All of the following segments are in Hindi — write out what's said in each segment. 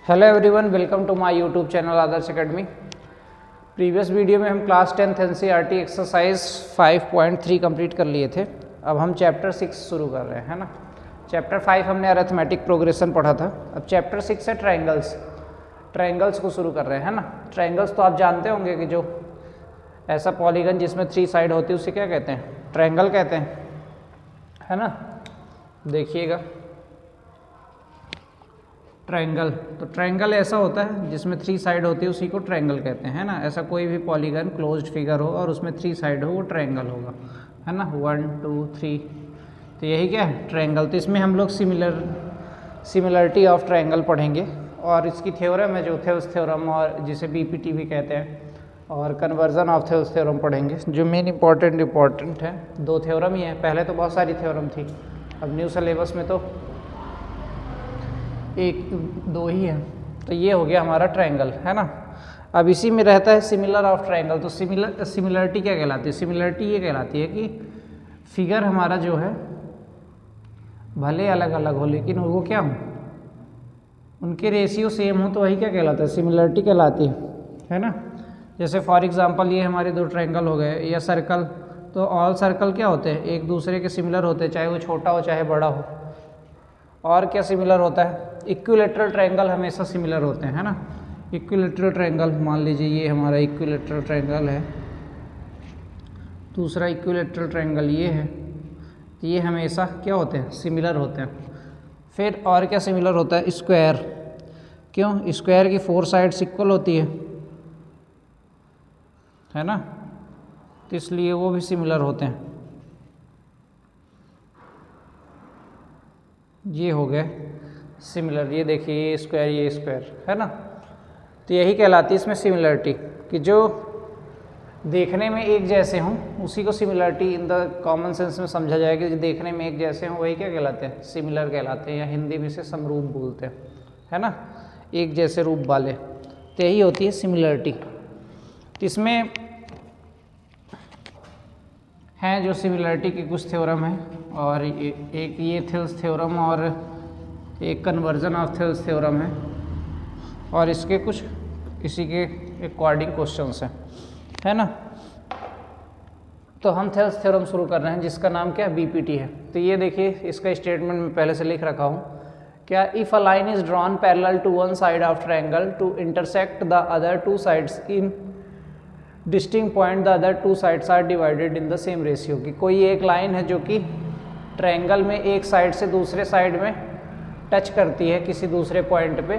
Hello everyone, welcome to my YouTube channel Adarsh academy. Previous video में हम class 10th NCERT exercise 5.3 complete कर लिए थे। अब हम चैप्टर 6 शुरू कर रहे हैं, है ना। चैप्टर 5 हमने अरिथमेटिक प्रोग्रेशन पढ़ा था। अब चैप्टर 6 है ट्रायंगल्स को शुरू कर रहे हैं, है ना। ट्रायंगल्स तो आप जानते होंगे कि जो ऐसा पॉलीगन जिसमें 3 साइड होती है उसे क्या कहते हैं? ट्रायंगल कहते हैं, है ना। देखिएगा ट्रायंगल, तो ट्रायंगल ऐसा होता है जिसमें 3 साइड होती है, उसी को ट्रायंगल कहते हैं, है ना। ऐसा कोई भी पॉलीगन क्लोज्ड फिगर हो और उसमें 3 साइड हो, वो ट्रायंगल होगा, है ना। 1 2 3, तो यही क्या है? ट्रायंगल। तो इसमें हम लोग सिमिलरिटी ऑफ ट्रायंगल पढ़ेंगे और इसकी थ्योरम है जो थेल्स थ्योरम, और जिसे बीपीटी भी कहते हैं, और कन्वर्जन ऑफ थेल्स थ्योरम पढ़ेंगे। जो मेन इंपॉर्टेंट है, 2 थ्योरम ही है। पहले तो बहुत सारी थ्योरम थी, अब न्यू सिलेबस में तो 1-2 ही है। तो ये हो गया हमारा ट्रायंगल, है ना। अब इसी में रहता है सिमिलर ऑफ ट्रायंगल। तो सिमिलरिटी क्या कहलाती है? सिमिलरिटी ये कहलाती है कि फिगर हमारा जो है भले अलग अलग हो, लेकिन वो क्या हो, उनके रेशियो सेम हो, तो वही क्या कहलाता है? सिमिलरिटी कहलाती है ना। जैसे फॉर एग्जांपल ये हमारे 2 ट्रायंगल हो गए, या सर्कल, तो ऑल सर्कल क्या होते हैं? एक दूसरे के सिमिलर होते हैं, चाहे वो छोटा हो चाहे बड़ा हो। और क्या सिमिलर होता है? इक्विलैटरल ट्रायंगल हमेशा सिमिलर होते हैं, है ना। इक्विलैटरल ट्रायंगल, मान लीजिए ये हमारा इक्विलैटरल ट्रायंगल है, दूसरा इक्विलैटरल ट्रायंगल ये है, तो ये हमेशा क्या होते हैं? सिमिलर होते हैं। फिर और क्या सिमिलर होता है? स्क्वायर। क्यों? स्क्वायर की 4 साइड्स इक्वल होती है ना, तो इसलिए वो भी सिमिलर होते हैं। ये हो गए सिमिलर। ये देखिए, ये स्क्वायर, है ना। तो यही कहलाती है इसमें सिमिलरिटी, कि जो देखने में एक जैसे हों उसी को similarity in the common sense में समझा जाएगा। जो देखने में एक जैसे हों वही क्या कहलाते हैं? सिमिलर कहलाते हैं, या हिंदी में से समरूप बोलते हैं, है ना, एक जैसे रूप वाले। तो यही होती है सिमिलरिटी। तो इसमें हैं जो सिमिलरिटी के कुछ थ्योरम हैं, और एक ये थेल्स थ्योरम और एक कन्वर्जन ऑफ थेल्स थ्योरम है, और इसके कुछ इसी के अकॉर्डिंग क्वेश्चंस हैं, है ना। तो हम थेल्स थ्योरम शुरू कर रहे हैं, जिसका नाम क्या है? बीपीटी है। तो ये देखिए, इसका स्टेटमेंट मैं पहले से लिख रखा हूँ। क्या? If a line is drawn parallel to one side of triangle to intersect the other 2 sides in distinct point, the other 2 sides are divided in the same ratio. कि कोई एक लाइन है जो कि ट्रायंगल में एक साइड से दूसरे साइड में टच करती है किसी दूसरे पॉइंट पे,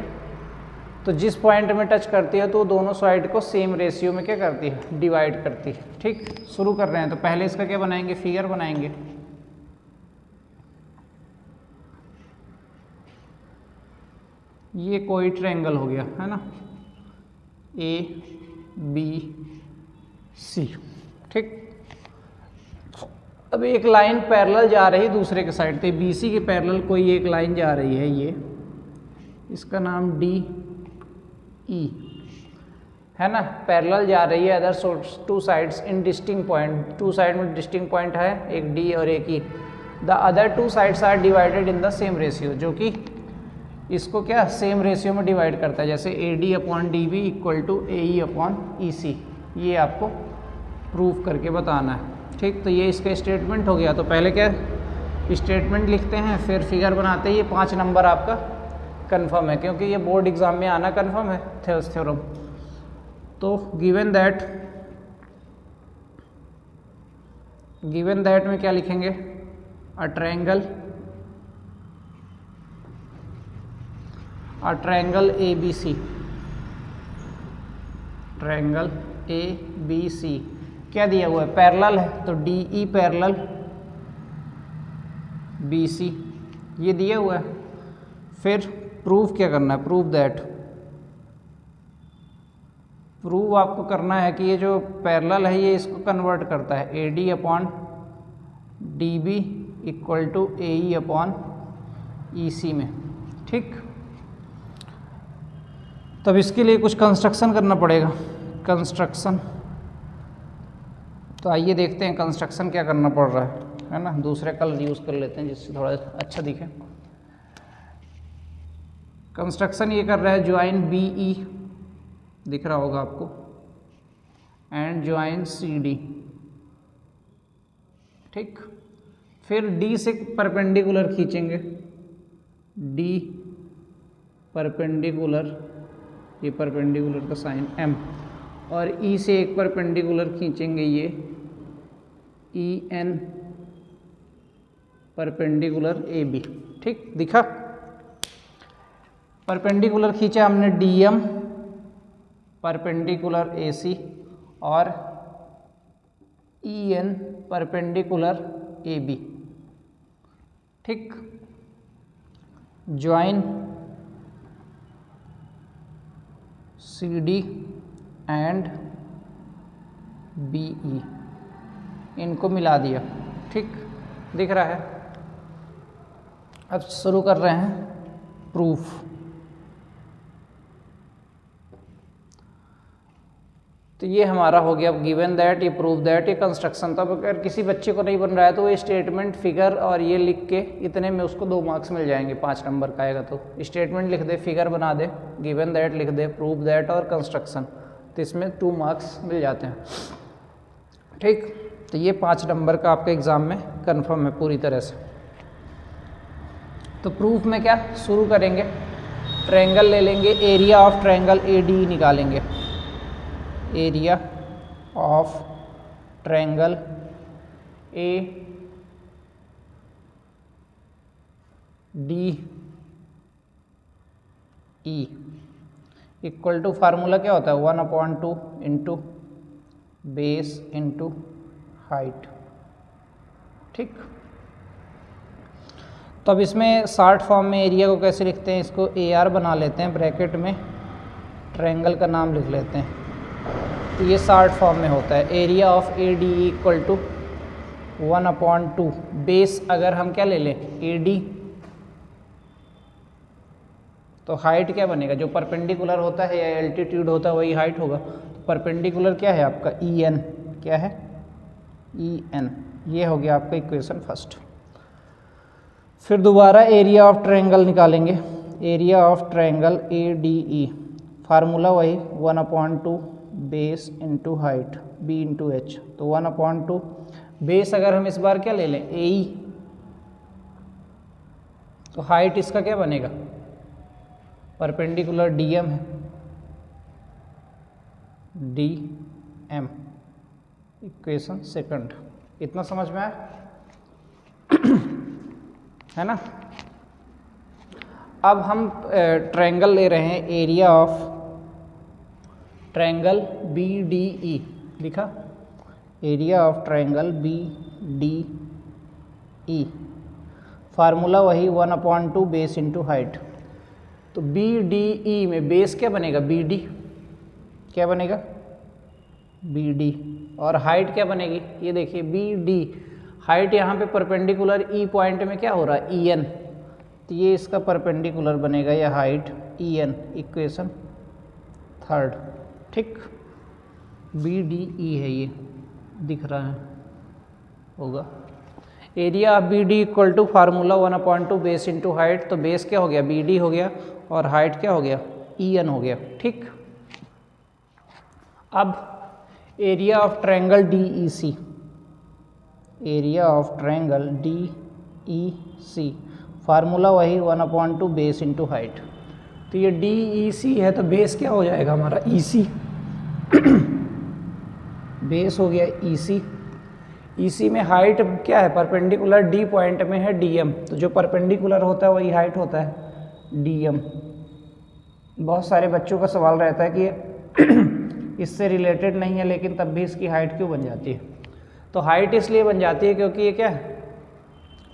तो जिस पॉइंट में टच करती है तो दोनों साइड को सेम रेशियो में क्या करती है? डिवाइड करती है। ठीक, शुरू कर रहे हैं। तो पहले इसका क्या बनाएंगे? फिगर बनाएंगे। ये कोई ट्रायंगल हो गया, है ना, ABC। ठीक, अब एक लाइन पैरेलल जा रही दूसरे के साइड, तो BC के पैरेलल कोई एक लाइन जा रही है, ये इसका नाम DE, है ना। पैरेलल जा रही है other 2 sides in distinct point. 2 side में डिस्टिंक्ट पॉइंट है, एक D और एक E। The other 2 sides are divided in the same ratio, जो कि इसको क्या सेम रेशियो में डिवाइड करता है। जैसे AD/DB इक्वल टू AE/EC। ये आपको प्रूफ करके बताना है। ठीक, तो ये इसका स्टेटमेंट हो गया। तो पहले क्या स्टेटमेंट लिखते हैं, फिर फिगर बनाते हैं। ये 5 नंबर आपका कंफर्म है, क्योंकि ये बोर्ड एग्जाम में आना कंफर्म है, थेल्स थ्योरम। तो गिवन दैट में क्या लिखेंगे? A triangle ABC, triangle ABC क्या दिया हुआ है? पैरेलल है, तो DE पैरेलल BC, ये दिया हुआ है। फिर प्रूफ क्या करना है? प्रूव आपको करना है कि ये जो पैरेलल है ये इसको कन्वर्ट करता है, AD/DB इक्वल टू AE/EC में। ठीक, तब इसके लिए कुछ कंस्ट्रक्शन करना पड़ेगा। कंस्ट्रक्शन, तो आइए देखते हैं कंस्ट्रक्शन क्या करना पड़ रहा है ना। दूसरे कलर यूज़ कर लेते हैं जिससे थोड़ा अच्छा दिखे। कंस्ट्रक्शन ये कर रहा है ज्वाइन बी ई, दिख रहा होगा आपको, एंड ज्वाइन सी डी। ठीक, फिर डी से परपेंडिकुलर खींचेंगे, डी परपेंडिकुलर, ये परपेंडिकुलर का साइन एम, और ई से एक परपेंडिकुलर खींचेंगे, ये E N perpendicular A B. ठीक, दिखा, परपेंडिकुलर खींचा हमने D M perpendicular A C और E N perpendicular A B. ठीक, join C D and B E, इनको मिला दिया। ठीक, दिख रहा है। अब शुरू कर रहे हैं प्रूफ। तो ये हमारा हो गया गिवन दैट, ये प्रूव दैट, ये कंस्ट्रक्शन था। अब अगर किसी बच्चे को नहीं बन रहा है तो वो स्टेटमेंट फिगर और ये लिख के इतने में उसको 2 मार्क्स मिल जाएंगे, 5 नंबर का आएगा। तो स्टेटमेंट लिख दे, फिगर बना दे, गिवन दैट लिख दे, प्रूव दैट और कंस्ट्रक्शन, तो इसमें 2 मार्क्स मिल जाते हैं। ठीक, तो ये 5 नंबर का आपके एग्ज़ाम में कन्फर्म है पूरी तरह से। तो प्रूफ में क्या शुरू करेंगे, ट्रायंगल ले लेंगे, area of triangle A D निकालेंगे, area of triangle A D E equal to, formula क्या होता है, 1/2 इंटू बेस इंटू हाइट। ठीक, तो अब इसमें शॉर्ट फॉर्म में एरिया को कैसे लिखते हैं, इसको ए आर बना लेते हैं, ब्रैकेट में ट्रायंगल का नाम लिख लेते हैं। तो ये शॉर्ट फॉर्म में होता है, area of A D equal to 1/2 base, अगर हम क्या ले लें ए डी, तो हाइट क्या बनेगा, जो परपेंडिकुलर होता है या एल्टीट्यूड होता है वही हाइट होगा। तो परपेंडिकुलर क्या है आपका, ई एन, क्या है ई एन, ये हो गया आपका इक्वेशन फर्स्ट। फिर दोबारा एरिया ऑफ ट्रायंगल निकालेंगे, area of triangle A D E, formula वही 1/2 base into height B into H. तो 1/2 बेस अगर हम इस बार क्या ले लें ए ई, तो हाइट इसका क्या बनेगा, परपेंडिकुलर डी एम है, डी एम, इक्वेशन सेकंड। इतना समझ में आया है ना। अब हम ट्रायंगल ले रहे हैं, area of triangle B D E, लिखा, area of triangle B D E, formula वही 1/2 बेस इंटू हाइट। तो बी डी ई में बेस क्या बनेगा, बी डी, क्या बनेगा बी डी, और हाइट क्या बनेगी, ये देखिए बी डी, हाइट यहाँ पे परपेंडिकुलर ई पॉइंट में क्या हो रहा है ई एन, तो ये इसका परपेंडिकुलर बनेगा या height E N, equation third. ठीक, बी डी ई है, ये दिख रहा है होगा। Area of B D equal to formula 1/2 base into height, तो बेस क्या हो गया बी डी हो गया और हाइट क्या हो गया ई एन हो गया। ठीक, अब area of triangle D E C, area of triangle D E C, formula वही 1/2 बेस इंटू हाइट। तो ये डी ई सी है, तो बेस क्या हो जाएगा हमारा ई सी, बेस हो गया ई सी। ई सी में हाइट क्या है, परपेंडिकुलर डी पॉइंट में है डी एम, तो जो परपेंडिकुलर होता है वही हाइट होता है डी एम। बहुत सारे बच्चों का सवाल रहता है कि इससे रिलेटेड नहीं है लेकिन तब भी इसकी हाइट क्यों बन जाती है। तो हाइट इसलिए बन जाती है क्योंकि ये क्या है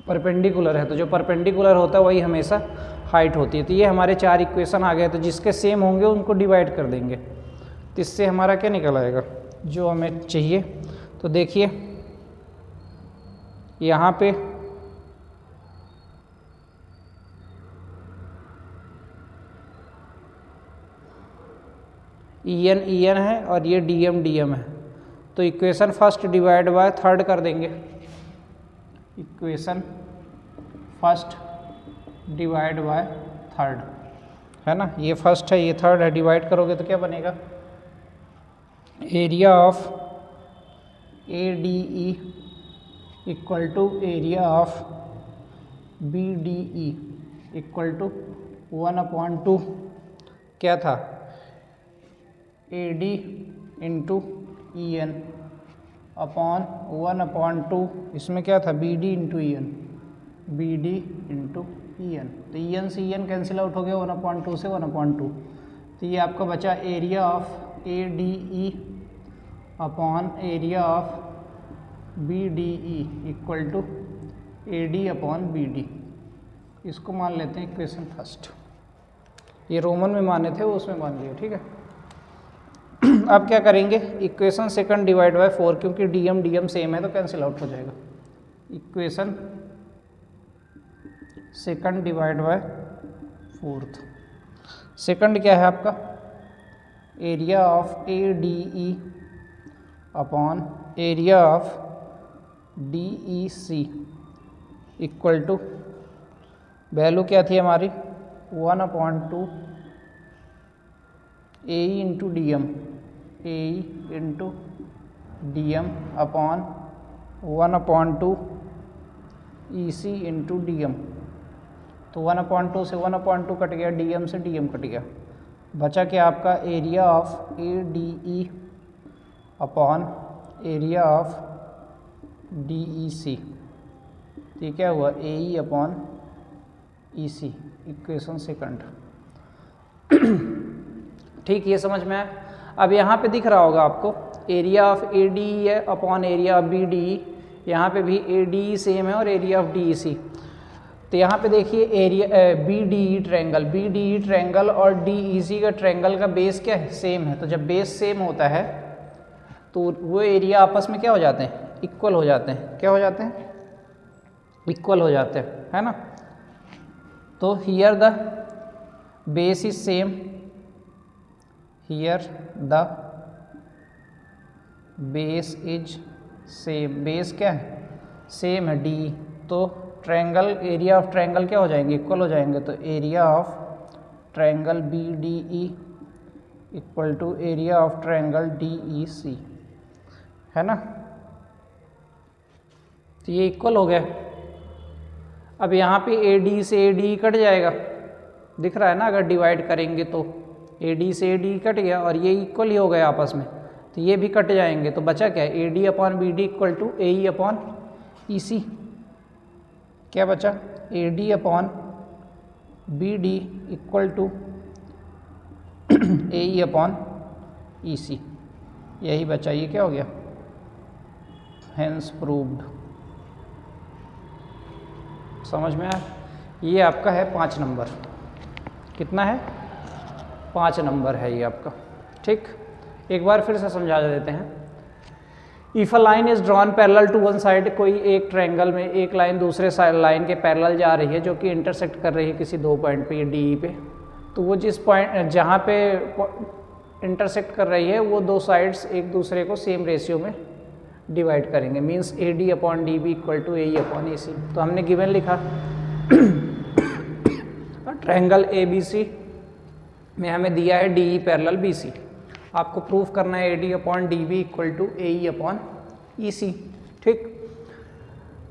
परपेंडिकुलर है, तो जो परपेंडिकुलर होता है वही हमेशा हाइट होती है। तो ये हमारे 4 इक्वेशन आ गए, तो जिसके सेम होंगे उनको डिवाइड कर देंगे, तो इससे हमारा क्या निकल आएगा जो हमें चाहिए। तो देखिए यहाँ पे ई एन है और ये डी एम है, तो equation first divide by third कर देंगे, equation first divide by third. है ना, ये फर्स्ट है, ये थर्ड है, डिवाइड करोगे तो क्या बनेगा, area of ADE equal to area of BDE equal to 1/2 क्या था, AD इंटू EN अपॉन 1/2, इसमें क्या था, BD into EN, BD into EN। तो EN से EN कैंसिल आउट हो गया, 1/2 से 1/2। तो ये आपका बचा area of ADE upon area of BDE equal to AD upon BD। इसको मान लेते हैं इक्वेशन फर्स्ट, ये रोमन में माने थे वो उसमें मान लिया, ठीक है। अब क्या करेंगे, इक्वेशन सेकंड डिवाइड बाय 4, क्योंकि DM सेम है तो कैंसिल आउट हो जाएगा। Equation second divide by fourth, second क्या है आपका, area of ADE upon area of DEC equal to, value क्या थी हमारी, 1/2 AE into DM, AE into DM upon 1/2 EC into DM। तो 1/2 से 1/2 कट गया, DM से DM कट गया, बचा क्या आपका area of ADE upon area of DEC। ये क्या हुआ, AE upon EC, equation second. ठीक, ये समझ में आया। अब यहाँ पे दिख रहा होगा आपको एरिया ऑफ ADE है अपॉन एरिया ऑफ BDE, यहाँ पे भी ADE सेम है और एरिया ऑफ DEC। तो यहाँ पे देखिए एरिया BDE ट्रायंगल और DEC का ट्रायंगल का बेस क्या है, सेम है। तो जब बेस सेम होता है तो वो एरिया आपस में क्या हो जाते हैं, इक्वल हो जाते हैं। क्या हो जाते हैं, इक्वल हो जाते हैं, है ना। तो here the base is same, here the base is same, base क्या है, सेम है D, तो ट्रायंगल, एरिया ऑफ ट्रायंगल क्या हो जाएंगे, इक्वल हो जाएंगे। तो area of triangle BDE equal to area of triangle DEC, है ना। तो ये इक्वल हो गया। अब यहाँ पे AD से AD कट जाएगा, दिख रहा है ना, अगर डिवाइड करेंगे तो AD से AD कट गया और ये इक्वल ही हो गया आपस में, तो ये भी कट जाएंगे। तो बचा क्या, AD upon BD equal to AE upon EC। क्या बचा, AD upon BD equal to AE upon EC, यही बचा। ये क्या हो गया, हेंस प्रूव्ड। समझ में आया। ये आपका है 5 नंबर, कितना है, 5 नंबर है ये आपका। ठीक, एक बार फिर से समझा देते हैं। If a line is drawn parallel to one side, कोई एक ट्रायंगल में एक लाइन दूसरे लाइन के पैरेलल जा रही है जो कि इंटरसेक्ट कर रही है किसी 2 पॉइंट पे, DE पे। तो वो जिस पॉइंट जहाँ पे इंटरसेक्ट कर रही है वो 2 साइड्स एक दूसरे को सेम रेशियो में डिवाइड करेंगे, means AD upon DB equal to AE upon EC। तो हमने गिवन लिखा ट्रायंगल ABC में हमें दिया है DE पैरेलल BC, आपको प्रूफ करना है AD upon DB equal to AE upon EC। ठीक,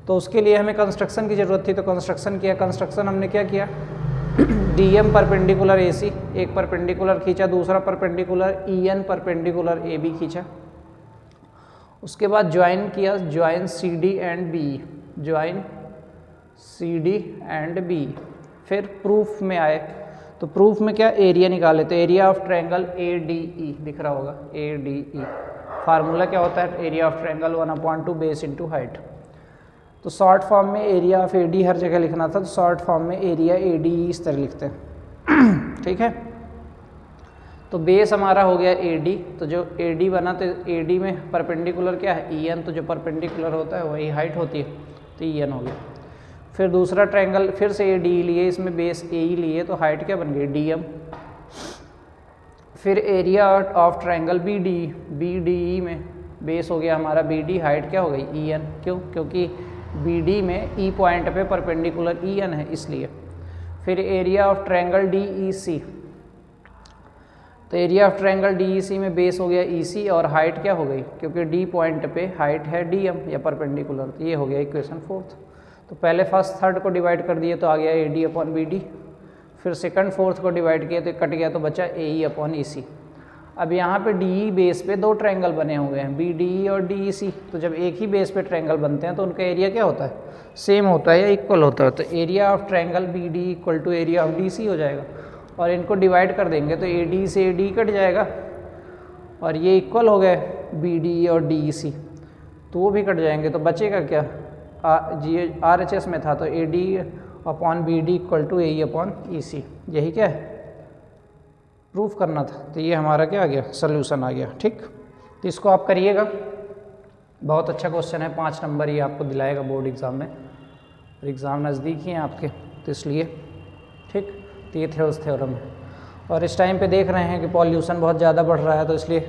तो उसके लिए हमें कंस्ट्रक्शन की ज़रूरत थी, तो कंस्ट्रक्शन किया। कंस्ट्रक्शन हमने क्या किया, DM परपेंडिकुलर AC, एक परपेंडिकुलर खींचा, दूसरा परपेंडिकुलर EN परपेंडिकुलर AB खींचा। उसके बाद ज्वाइन किया, join CD and BE, join CD and BE। फिर प्रूफ में आए, तो प्रूफ में क्या, एरिया निकाले। तो एरिया ऑफ ट्रायंगल ADE दिख रहा होगा, ADE फार्मूला क्या होता है, area of triangle 1/2 base into height. तो शॉर्ट फॉर्म में एरिया ऑफ AD हर जगह लिखना था, तो शॉर्ट फॉर्म में एरिया ADE इस तरह लिखते हैं। ठीक है, तो बेस हमारा हो गया AD, तो जो AD बना तो AD में परपेंडिकुलर क्या है, EN, तो जो परपेंडिकुलर होता है वही हाइट होती है, तो EN हो गया। फिर दूसरा ट्रायंगल फिर से ADE लिए, इसमें बेस AE लिए, तो हाइट क्या बन गई, DM। फिर एरिया ऑफ ट्रायंगल BDE में बेस हो गया हमारा BD, हाइट क्या हो गई, EN। क्यों, क्योंकि BD में पॉइंट पे परपेंडिकुलर EN है, इसलिए। फिर एरिया ऑफ ट्रायंगल DEC, तो एरिया ऑफ ट्रायंगल DEC में बेस हो गया EC और हाइट क्या हो गई, क्योंकि D पॉइंट पे हाइट है DM या परपेंडिकुलर, तो ये हो गया इक्वेशन फोर्थ। तो पहले फर्स्ट थर्ड को डिवाइड कर दिए तो आ गया AD/BD, फिर सेकंड फोर्थ को डिवाइड किया तो कट गया तो बचा AE/EC। अब यहाँ पे DE बेस पे दो ट्रायंगल बने हुए हैं BDE और DEC, तो जब एक ही बेस पे ट्रायंगल बनते हैं तो उनका एरिया क्या होता है, सेम होता है या इक्वल होता है। तो area of triangle BD equal to area of DC हो जाएगा, और इनको डिवाइड कर देंगे तो AD से AD कट जाएगा, और ये इक्वल हो गए BDE और DEC, तो वो भी कट जाएंगे, तो बचेगा क्या, RHS में था तो AD/BD इक्वल टू AE/EC, यही क्या है प्रूफ करना था। तो ये हमारा क्या आ गया, सोल्यूशन आ गया। ठीक, तो इसको आप करिएगा, बहुत अच्छा क्वेश्चन है, 5 नंबर ये आपको दिलाएगा बोर्ड एग्ज़ाम में, और एग्ज़ाम नज़दीक ही हैं आपके, तो इसलिए ठीक। तो ये थेल्स थ्योरम है, और इस टाइम पे देख रहे हैं कि पॉल्यूशन बहुत ज़्यादा बढ़ रहा है, तो इसलिए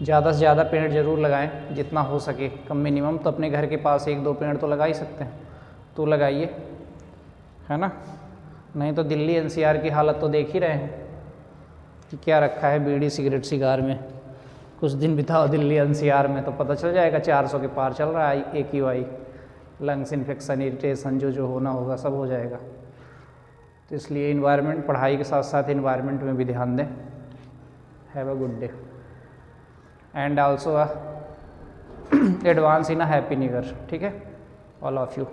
ज़्यादा से ज़्यादा पेड़ ज़रूर लगाएं जितना हो सके, कम मिनिमम तो अपने घर के पास 1-2 पेड़ तो लगा ही सकते हैं, तो लगाइए, है ना। नहीं तो दिल्ली NCR की हालत तो देख ही रहे हैं कि क्या रखा है बीड़ी सिगरेट सिगार में। कुछ दिन बिताओ दिल्ली NCR में तो पता चल जाएगा 400 के पार चल रहा है AQI, लंग्स इन्फेक्शन, इरिटेशन, जो होना होगा सब हो जाएगा। तो इसलिए इन्वायरमेंट, पढ़ाई के साथ साथ इन्वायरमेंट में भी ध्यान दें। Have a good day and also advance in a happy new year. ठीक है, ऑल ऑफ यू।